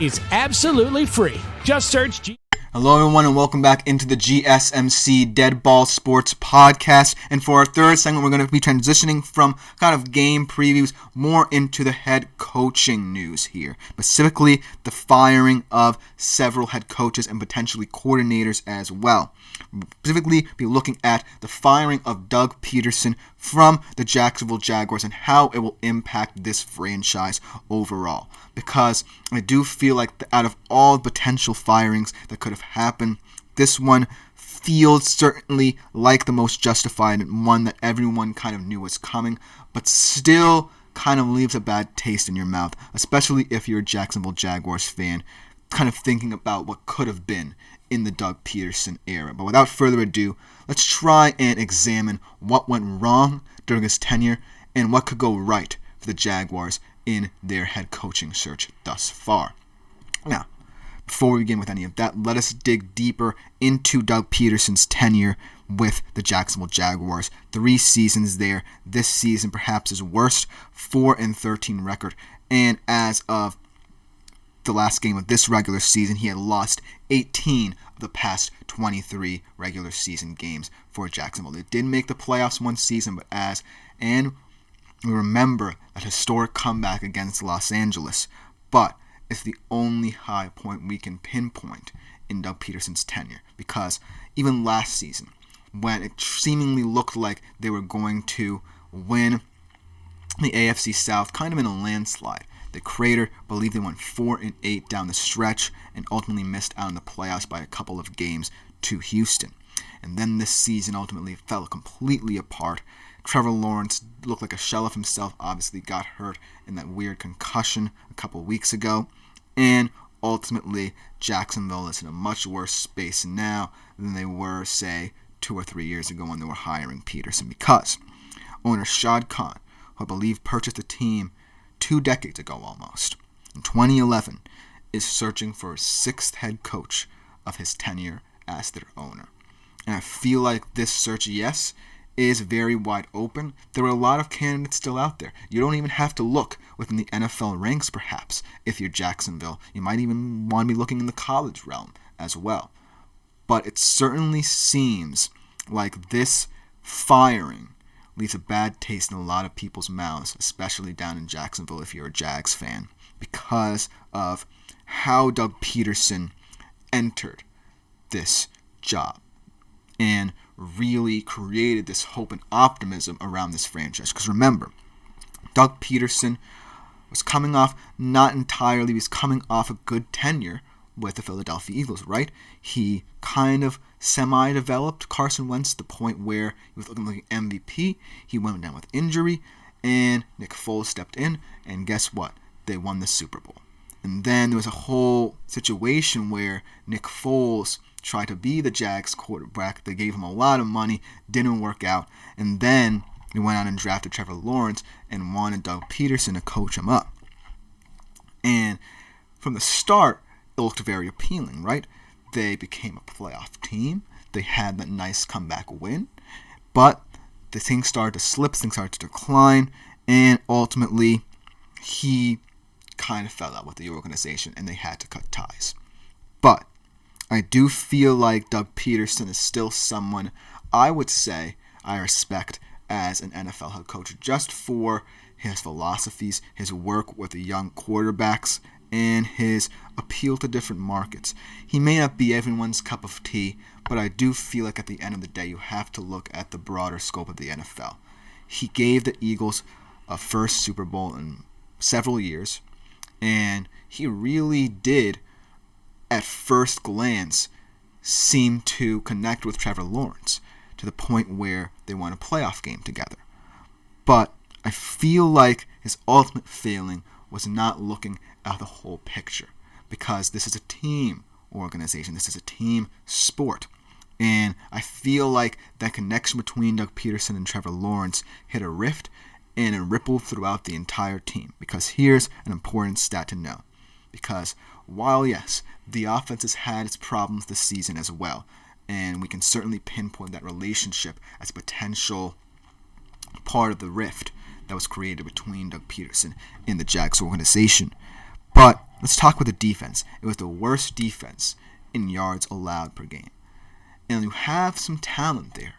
is absolutely free. Just search Hello everyone and welcome back into the GSMC Dead Ball Sports Podcast. And for our third segment, we're going to be transitioning from kind of game previews more into the head coaching news here. Specifically, the firing of several head coaches and potentially coordinators as well. Specifically, be looking at the firing of Doug Pederson from the Jacksonville Jaguars and how it will impact this franchise overall. Because I do feel like out of all potential firings that could have happened, this one feels certainly like the most justified and one that everyone kind of knew was coming, but still kind of leaves a bad taste in your mouth, especially if you're a Jacksonville Jaguars fan, kind of thinking about what could have been in the Doug Pederson era. But without further ado, let's try and examine what went wrong during his tenure and what could go right for the Jaguars in their head coaching search thus far. Now, before we begin with any of that, let us dig deeper into Doug Pederson's tenure with the Jacksonville Jaguars. 3 seasons there. This season perhaps his worst 4-13 record, and as of the last game of this regular season, he had lost 18 of the past 23 regular season games for Jacksonville. They did make the playoffs one season, but we remember that historic comeback against Los Angeles, but it's the only high point we can pinpoint in Doug Pederson's tenure, because even last season, when it seemingly looked like they were going to win the AFC South kind of in a landslide, the Crater believed they went 4-8 down the stretch and ultimately missed out on the playoffs by a couple of games to Houston. And then this season ultimately fell completely apart. Trevor Lawrence looked like a shell of himself, obviously got hurt in that weird concussion a couple weeks ago. And ultimately, Jacksonville is in a much worse space now than they were, say, 2 or 3 years ago when they were hiring Pederson, because owner Shad Khan, who I believe purchased the team 2 decades ago almost, in 2011, is searching for a 6th head coach of his tenure as their owner. And I feel like this search, yes, is very wide open. There are a lot of candidates still out there. You don't even have to look within the NFL ranks, perhaps, if you're Jacksonville. You might even want to be looking in the college realm as well. But it certainly seems like this firing leaves a bad taste in a lot of people's mouths, especially down in Jacksonville if you're a Jags fan, because of how Doug Pederson entered this job and really created this hope and optimism around this franchise. Because remember, Doug Pederson was coming off, not entirely, he was coming off a good tenure with the Philadelphia Eagles, right? He kind of semi-developed Carson Wentz to the point where he was looking like an MVP. He went down with injury, and Nick Foles stepped in, and guess what? They won the Super Bowl. And then there was a whole situation where Nick Foles tried to be the Jags quarterback. They gave him a lot of money, didn't work out, and then they went out and drafted Trevor Lawrence and wanted Doug Pederson to coach him up. And from the start, it looked very appealing, right? They became a playoff team. They had that nice comeback win. But the things started to slip, things started to decline, and ultimately he kind of fell out with the organization and they had to cut ties. But I do feel like Doug Pederson is still someone I would say I respect as an NFL head coach, just for his philosophies, his work with the young quarterbacks, and his appeal to different markets. He may not be everyone's cup of tea, but I do feel like at the end of the day, you have to look at the broader scope of the NFL. He gave the Eagles a first Super Bowl in several years, and he really did, at first glance, seem to connect with Trevor Lawrence to the point where they won a playoff game together. But I feel like his ultimate failing was not looking at the whole picture, because this is a team organization. This is a team sport. And I feel like that connection between Doug Pederson and Trevor Lawrence hit a rift, and it rippled throughout the entire team. Because here's an important stat to know. Because while, yes, the offense has had its problems this season as well, and we can certainly pinpoint that relationship as a potential part of the rift that was created between Doug Pederson and the Jags organization. But let's talk about the defense. It was the worst defense in yards allowed per game. And you have some talent there.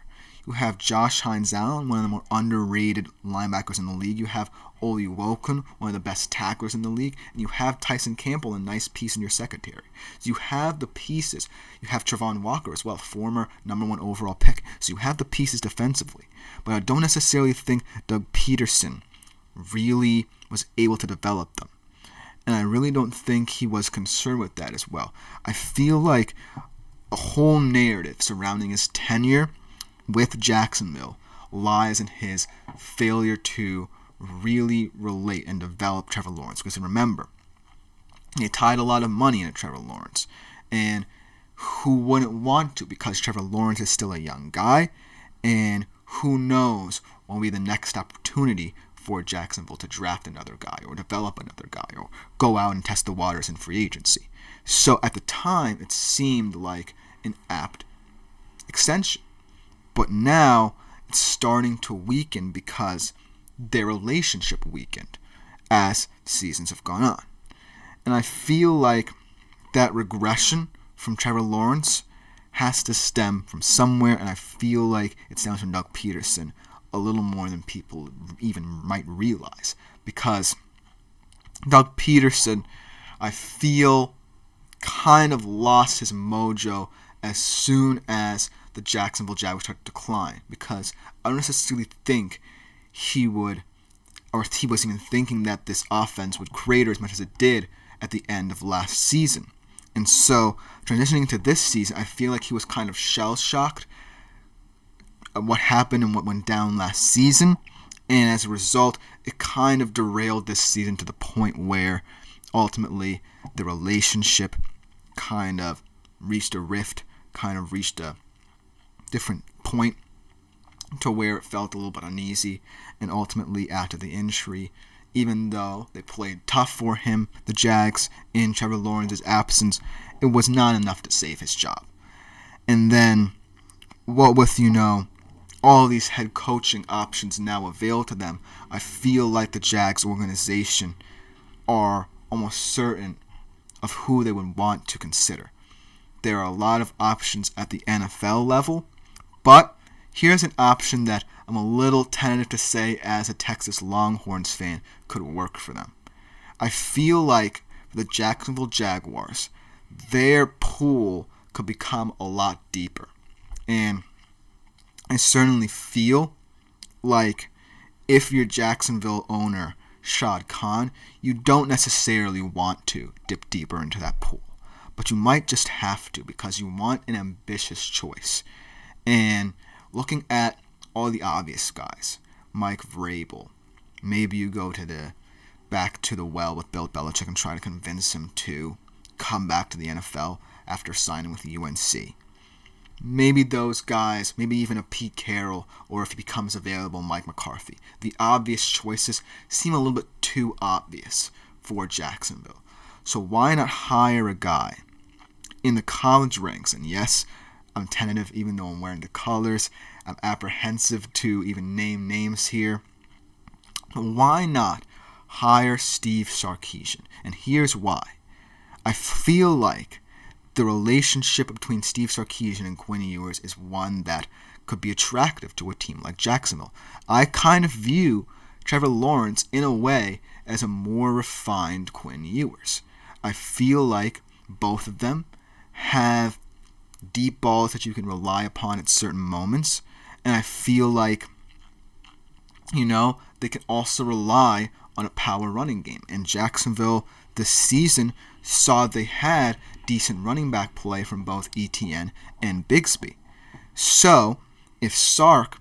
You have Josh Hines-Allen, one of the more underrated linebackers in the league. You have Oli Woken, one of the best tacklers in the league. And you have Tyson Campbell, a nice piece in your secondary. So you have the pieces. You have Travon Walker as well, former number 1 overall pick. So you have the pieces defensively. But I don't necessarily think Doug Pederson really was able to develop them. And I really don't think he was concerned with that as well. I feel like a whole narrative surrounding his tenure with Jacksonville lies in his failure to really relate and develop Trevor Lawrence. Because remember, he tied a lot of money into Trevor Lawrence. And who wouldn't want to? Because Trevor Lawrence is still a young guy. And who knows what will be the next opportunity for Jacksonville to draft another guy or develop another guy or go out and test the waters in free agency. So at the time, it seemed like an apt extension. But now it's starting to weaken because their relationship weakened as seasons have gone on. And I feel like that regression from Trevor Lawrence has to stem from somewhere, and I feel like it's down to Doug Pederson a little more than people even might realize. Because Doug Pederson, I feel, kind of lost his mojo as soon as the Jacksonville Jaguars started to decline, because I don't necessarily think he would, or he was even thinking that this offense would crater as much as it did at the end of last season. And so, transitioning to this season, I feel like he was kind of shell-shocked at what happened and what went down last season, and as a result, it kind of derailed this season to the point where ultimately the relationship kind of reached a rift, kind of reached a different point to where it felt a little bit uneasy. And ultimately, after the injury, even though they played tough for him, the Jags, in Trevor Lawrence's absence, it was not enough to save his job. And then, what with, all these head coaching options now available to them, I feel like the Jags organization are almost certain of who they would want to consider. There are a lot of options at the NFL level, but here's an option that I'm a little tentative to say as a Texas Longhorns fan could work for them. I feel like for the Jacksonville Jaguars, their pool could become a lot deeper. And I certainly feel like if you're Jacksonville owner Shad Khan, you don't necessarily want to dip deeper into that pool. But you might just have to because you want an ambitious choice. And looking at all the obvious guys, Mike Vrabel, maybe you go to back to the well with Bill Belichick and try to convince him to come back to the NFL after signing with UNC. Maybe those guys, maybe even a Pete Carroll, or if he becomes available, Mike McCarthy. The obvious choices seem a little bit too obvious for Jacksonville. So why not hire a guy in the college ranks? And yes, I'm tentative even though I'm wearing the colors. I'm apprehensive to even name names here. But why not hire Steve Sarkisian? And here's why. I feel like the relationship between Steve Sarkisian and Quinn Ewers is one that could be attractive to a team like Jacksonville. I kind of view Trevor Lawrence in a way as a more refined Quinn Ewers. I feel like both of them have deep balls that you can rely upon at certain moments, and I feel like, they can also rely on a power running game. And Jacksonville this season saw they had decent running back play from both ETN and Bigsby. So, if Sark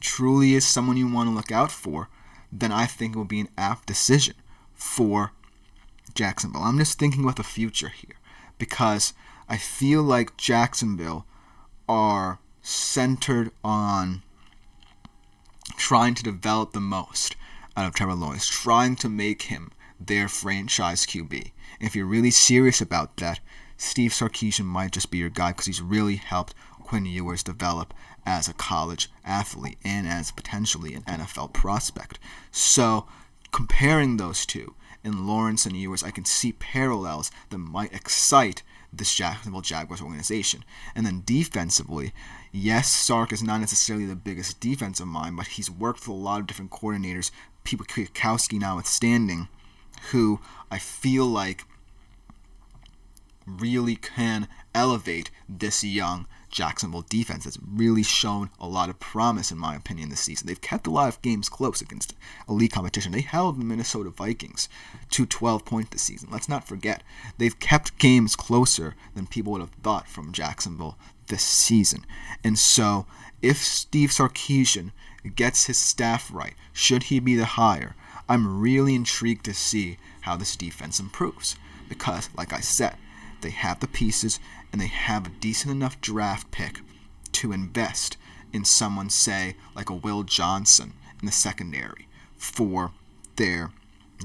truly is someone you want to look out for, then I think it will be an apt decision for Jacksonville. I'm just thinking about the future here because I feel like Jacksonville are centered on trying to develop the most out of Trevor Lawrence, trying to make him their franchise QB. If you're really serious about that, Steve Sarkisian might just be your guy because he's really helped Quinn Ewers develop as a college athlete and as potentially an NFL prospect. So comparing those two in Lawrence and Ewers, I can see parallels that might excite this Jacksonville Jaguars organization. And then defensively, yes, Sark is not necessarily the biggest defensive mind, but he's worked with a lot of different coordinators, people Kwiatkowski notwithstanding, who I feel like really can elevate this young Jacksonville defense that's really shown a lot of promise, in my opinion, this season. They've kept a lot of games close against elite competition. They held the Minnesota Vikings to 12 points this season. Let's not forget, they've kept games closer than people would have thought from Jacksonville this season. And so, if Steve Sarkisian gets his staff right, should he be the hire, I'm really intrigued to see how this defense improves. Because, like I said, they have the pieces, and they have a decent enough draft pick to invest in someone, say, like a Will Johnson in the secondary for their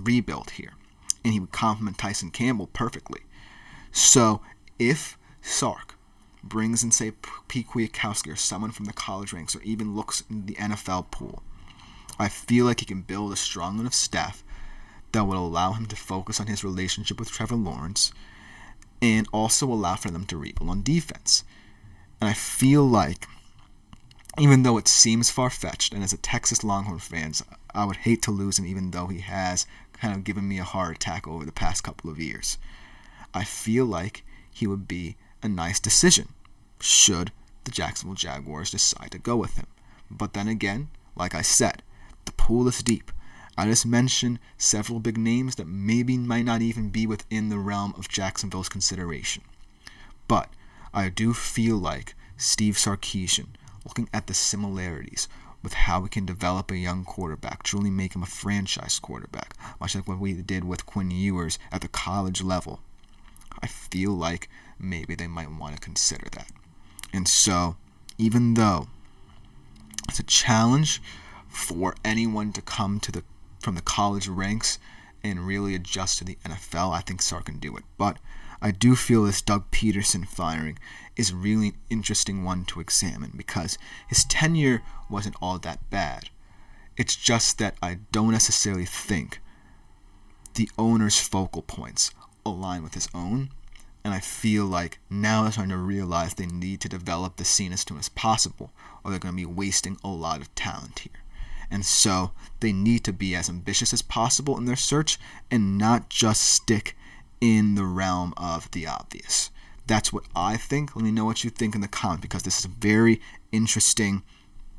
rebuild here. And he would complement Tyson Campbell perfectly. So, if Sark brings in, say, Pete Kwiatkowski or someone from the college ranks, or even looks in the NFL pool, I feel like he can build a strong enough staff that will allow him to focus on his relationship with Trevor Lawrence, and also allow for them to rebuild on defense. And I feel like, even though it seems far-fetched, and as a Texas Longhorn fan, I would hate to lose him, even though he has kind of given me a heart attack over the past couple of years, I feel like he would be a nice decision should the Jacksonville Jaguars decide to go with him. But then again, like I said, the pool is deep. I just mentioned several big names that maybe might not even be within the realm of Jacksonville's consideration. But I do feel like Steve Sarkisian, looking at the similarities with how we can develop a young quarterback, truly make him a franchise quarterback, much like what we did with Quinn Ewers at the college level, I feel like maybe they might want to consider that. And so, even though it's a challenge for anyone to come to from the college ranks and really adjust to the NFL, I think Sark can do it. But I do feel this Doug Pederson firing is really an interesting one to examine, because his tenure wasn't all that bad. It's just that I don't necessarily think the owner's focal points align with his own, and I feel like now they're starting to realize they need to develop the scene as soon as possible, or they're going to be wasting a lot of talent here. And so they need to be as ambitious as possible in their search and not just stick in the realm of the obvious. That's what I think. Let me know what you think in the comments, because this is very interesting.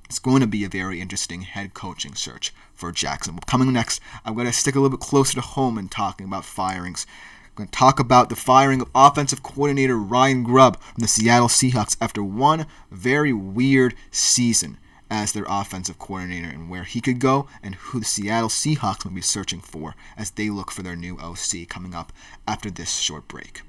It's going to be a very interesting head coaching search for Jacksonville. Coming next, I'm going to stick a little bit closer to home in talking about firings. I'm going to talk about the firing of offensive coordinator Ryan Grubb from the Seattle Seahawks after one very weird season as their offensive coordinator, and where he could go and who the Seattle Seahawks will be searching for as they look for their new OC, coming up after this short break.